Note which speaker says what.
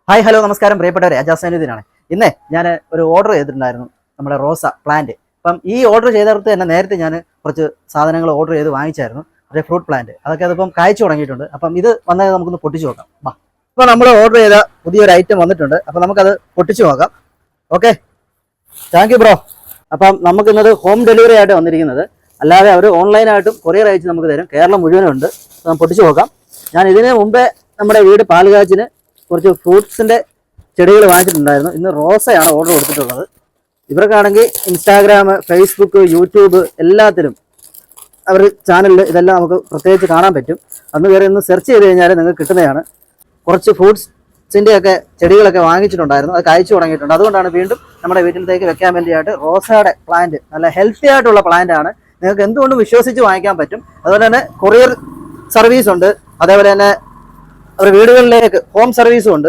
Speaker 1: Hi hello നമസ്കാരം പ്രിയപ്പെട്ടവരെ, അജാസനുദ്ദീനാണ്. ഇന്നേ ഞാൻ ഒരു ഓർഡർ ചെയ്തിട്ടുണ്ടായിരുന്നു നമ്മുടെ റോസ പ്ലാന്റ്. അപ്പം ഈ ഓർഡർ ചെയ്തെടുത്ത് തന്നെ നേരത്തെ ഞാൻ കുറച്ച് സാധനങ്ങൾ ഓർഡർ ചെയ്ത് വാങ്ങിച്ചായിരുന്നു. അതേ ഫ്രൂട്ട് പ്ലാന്റ് അതൊക്കെ അതിപ്പം കായ്ച്ചു തുടങ്ങിയിട്ടുണ്ട്. അപ്പം ഇത് വന്നാൽ നമുക്കൊന്ന് പൊട്ടിച്ചു നോക്കാം. വാ, ഇപ്പോൾ നമ്മൾ ഓർഡർ ചെയ്ത പുതിയൊരു ഐറ്റം വന്നിട്ടുണ്ട്. അപ്പം നമുക്കത് പൊട്ടിച്ചു നോക്കാം. Okay, thank you bro. അപ്പം നമുക്കിന്നത് ഹോം ഡെലിവറി ആയിട്ട് വന്നിരിക്കുന്നത്, അല്ലാതെ അവർ ഓൺലൈനായിട്ടും കൊറിയർ അയച്ച് നമുക്ക് തരും. കേരളം മുഴുവനും ഉണ്ട്. പൊട്ടിച്ചു നോക്കാം. ഞാൻ ഇതിന് മുമ്പേ നമ്മുടെ വീട് പാലുകാച്ചിന് കുറച്ച് ഫ്രൂട്ട്സിൻ്റെ ചെടികൾ വാങ്ങിച്ചിട്ടുണ്ടായിരുന്നു. ഇന്ന് റോസയാണ് ഓർഡർ കൊടുത്തിട്ടുള്ളത്. ഇവർക്കാണെങ്കിൽ ഇൻസ്റ്റാഗ്രാം, ഫേസ്ബുക്ക്, യൂട്യൂബ് എല്ലാത്തിലും അവർ ചാനലിൽ ഇതെല്ലാം നമുക്ക് പ്രത്യേകിച്ച് കാണാൻ പറ്റും. അന്ന് കയറി ഒന്ന് സെർച്ച് ചെയ്ത് കഴിഞ്ഞാൽ നിങ്ങൾക്ക് കിട്ടുന്നതാണ്. കുറച്ച് ഫ്രൂട്ട്സിൻ്റെയൊക്കെ ചെടികളൊക്കെ വാങ്ങിച്ചിട്ടുണ്ടായിരുന്നു. അത് കായ്ച്ചു തുടങ്ങിയിട്ടുണ്ട്. അതുകൊണ്ടാണ് വീണ്ടും നമ്മുടെ വീട്ടിലത്തേക്ക് വെക്കാൻ വേണ്ടിയിട്ട് റോസയുടെ പ്ലാന്റ്, നല്ല ഹെൽത്തി ആയിട്ടുള്ള പ്ലാന്റ് ആണ്. നിങ്ങൾക്ക് എന്തുകൊണ്ടും വിശ്വസിച്ച് വാങ്ങിക്കാൻ പറ്റും. അതുപോലെ തന്നെ കൊറിയർ സർവീസ് ഉണ്ട്. അതേപോലെ തന്നെ അവർ വീടുകളിലേക്ക് ഹോം സർവീസും ഉണ്ട്.